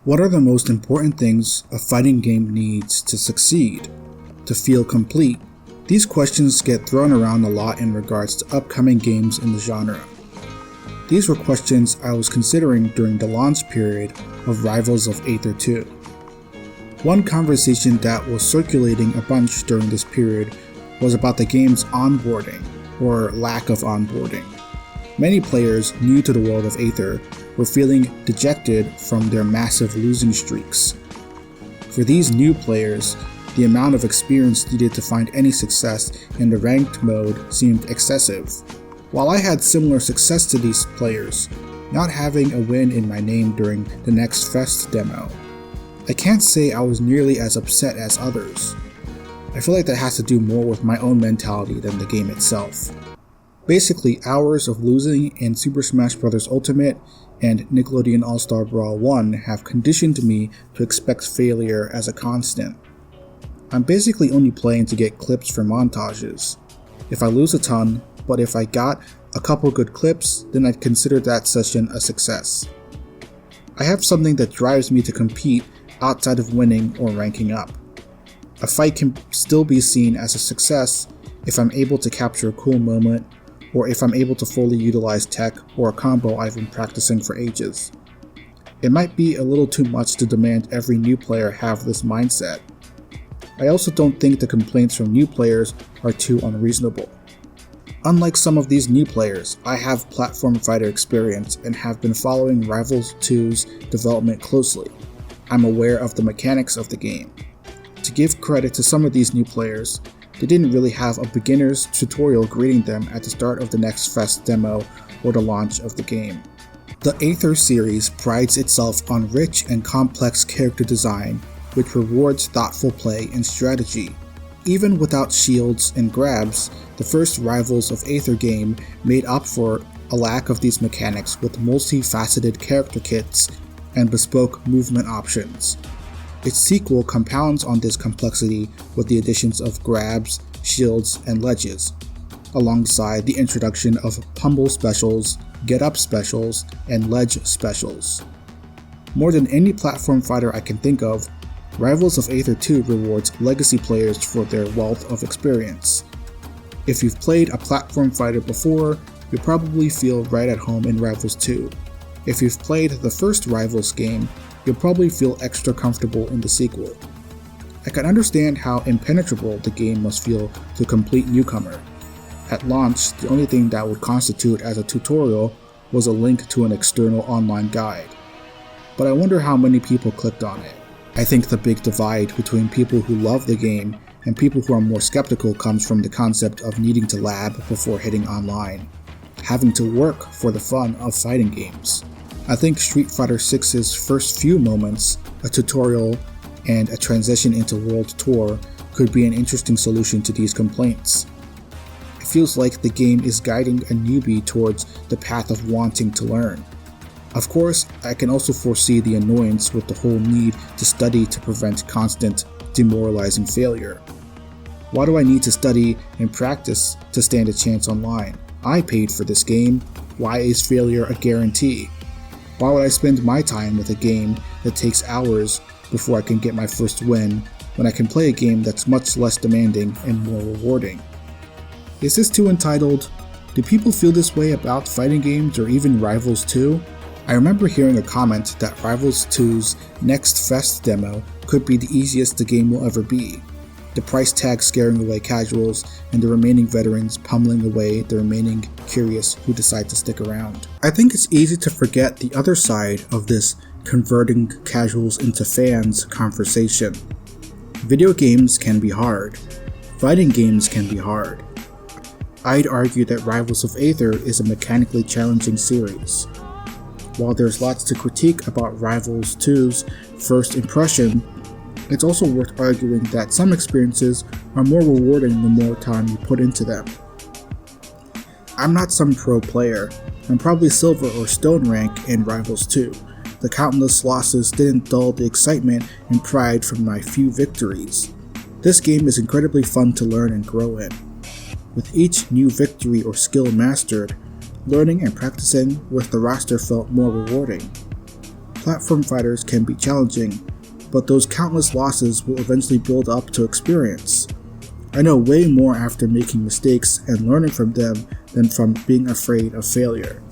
What are the most important things a fighting game needs to succeed? To feel complete? These questions get thrown around a lot in regards to upcoming games in the genre. These were questions I was considering during the launch period of Rivals of Aether 2. One conversation that was circulating a bunch during this period was about the game's onboarding, or lack of onboarding. Many players new to the world of Aether were feeling dejected from their massive losing streaks. For these new players, the amount of experience needed to find any success in the ranked mode seemed excessive. While I had similar success to these players, not having a win in my name during the Next Fest demo, I can't say I was nearly as upset as others. I feel like that has to do more with my own mentality than the game itself. Basically, hours of losing in Super Smash Bros. Ultimate and Nickelodeon All-Star Brawl 1 have conditioned me to expect failure as a constant. I'm basically only playing to get clips for montages. If I lose a ton, but if I got a couple good clips, then I'd consider that session a success. I have something that drives me to compete outside of winning or ranking up. A fight can still be seen as a success if I'm able to capture a cool moment, or if I'm able to fully utilize tech or a combo I've been practicing for ages. It might be a little too much to demand every new player have this mindset. I also don't think the complaints from new players are too unreasonable. Unlike some of these new players, I have platform fighter experience and have been following Rivals 2's development closely. I'm aware of the mechanics of the game. To give credit to some of these new players, they didn't really have a beginner's tutorial greeting them at the start of the Next Fest demo or the launch of the game. The Aether series prides itself on rich and complex character design, which rewards thoughtful play and strategy. Even without shields and grabs, the first Rivals of Aether game made up for a lack of these mechanics with multifaceted character kits and bespoke movement options. Its sequel compounds on this complexity with the additions of grabs, shields, and ledges, alongside the introduction of pummel specials, get-up specials, and ledge specials. More than any platform fighter I can think of, Rivals of Aether 2 rewards legacy players for their wealth of experience. If you've played a platform fighter before, you'll probably feel right at home in Rivals 2. If you've played the first Rivals game, you'll probably feel extra comfortable in the sequel. I can understand how impenetrable the game must feel to a complete newcomer. At launch, the only thing that would constitute as a tutorial was a link to an external online guide. But I wonder how many people clicked on it. I think the big divide between people who love the game and people who are more skeptical comes from the concept of needing to lab before hitting online, having to work for the fun of fighting games. I think Street Fighter VI's first few moments, a tutorial, and a transition into World Tour could be an interesting solution to these complaints. It feels like the game is guiding a newbie towards the path of wanting to learn. Of course, I can also foresee the annoyance with the whole need to study to prevent constant, demoralizing failure. Why do I need to study and practice to stand a chance online? I paid for this game. Why is failure a guarantee? Why would I spend my time with a game that takes hours before I can get my first win when I can play a game that's much less demanding and more rewarding? Is this too entitled? Do people feel this way about fighting games or even Rivals 2? I remember hearing a comment that Rivals 2's Next Fest demo could be the easiest the game will ever be, the price tag scaring away casuals and the remaining veterans pummeling away the remaining curious who decide to stick around. I think it's easy to forget the other side of this converting casuals into fans conversation. Video games can be hard. Fighting games can be hard. I'd argue that Rivals of Aether is a mechanically challenging series. While there's lots to critique about Rivals 2's first impression, it's also worth arguing that some experiences are more rewarding the more time you put into them. I'm not some pro player. I'm probably silver or stone rank in Rivals 2. The countless losses didn't dull the excitement and pride from my few victories. This game is incredibly fun to learn and grow in. With each new victory or skill mastered, learning and practicing with the roster felt more rewarding. platform fighters can be challenging, but those countless losses will eventually build up to experience. I know way more after making mistakes and learning from them than from being afraid of failure.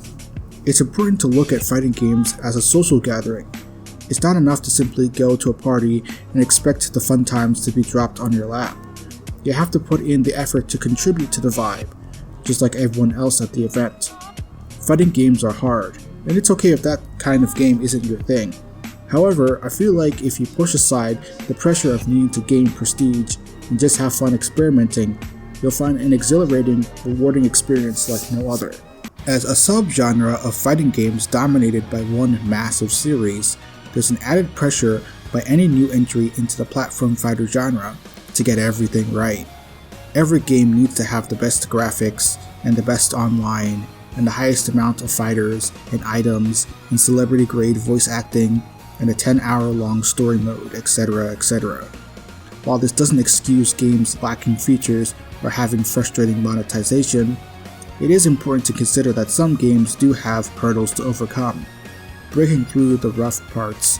It's important to look at fighting games as a social gathering. It's not enough to simply go to a party and expect the fun times to be dropped on your lap. You have to put in the effort to contribute to the vibe, just like everyone else at the event. Fighting games are hard, and it's okay if that kind of game isn't your thing. However, I feel like if you push aside the pressure of needing to gain prestige and just have fun experimenting, you'll find an exhilarating, rewarding experience like no other. As a subgenre of fighting games dominated by one massive series, there's an added pressure by any new entry into the platform fighter genre to get everything right. Every game needs to have the best graphics and the best online and the highest amount of fighters and items and celebrity grade voice acting and a 10-hour-long story mode, etc., etc. While this doesn't excuse games lacking features or having frustrating monetization, it is important to consider that some games do have hurdles to overcome. Breaking through the rough parts,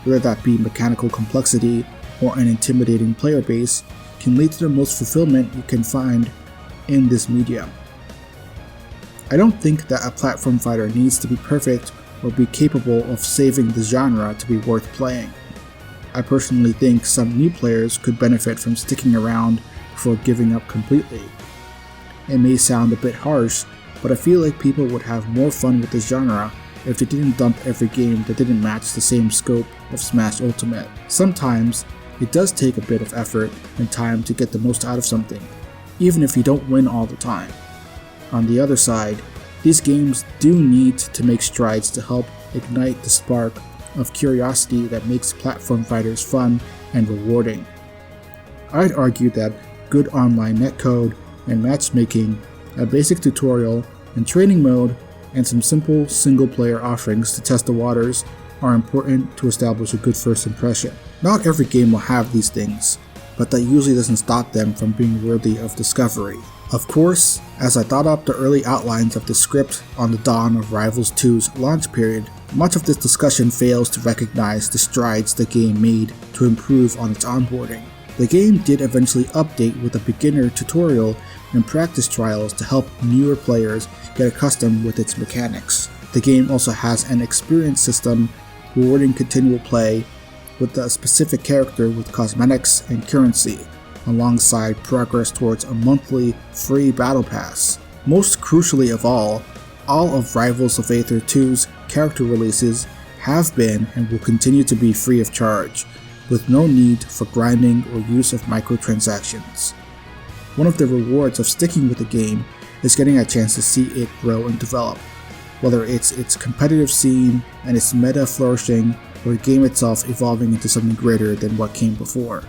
whether that be mechanical complexity or an intimidating player base, can lead to the most fulfillment you can find in this medium. I don't think that a platform fighter needs to be perfect or be capable of saving the genre to be worth playing. I personally think some new players could benefit from sticking around before giving up completely. It may sound a bit harsh, but I feel like people would have more fun with this genre if they didn't dump every game that didn't match the same scope of Smash Ultimate. Sometimes, it does take a bit of effort and time to get the most out of something, even if you don't win all the time. On the other side, these games do need to make strides to help ignite the spark of curiosity that makes platform fighters fun and rewarding. I'd argue that good online netcode and matchmaking, a basic tutorial and training mode, and some simple single-player offerings to test the waters are important to establish a good first impression. Not every game will have these things, but that usually doesn't stop them from being worthy of discovery. Of course, as I thought up the early outlines of the script on the dawn of Rivals 2's launch period, much of this discussion fails to recognize the strides the game made to improve on its onboarding. The game did eventually update with a beginner tutorial and practice trials to help newer players get accustomed with its mechanics. The game also has an experience system rewarding continual play with a specific character with cosmetics and currency, alongside progress towards a monthly free battle pass. Most crucially of all of Rivals of Aether 2's character releases have been and will continue to be free of charge, with no need for grinding or use of microtransactions. One of the rewards of sticking with the game is getting a chance to see it grow and develop, whether it's its competitive scene and its meta flourishing or the game itself evolving into something greater than what came before.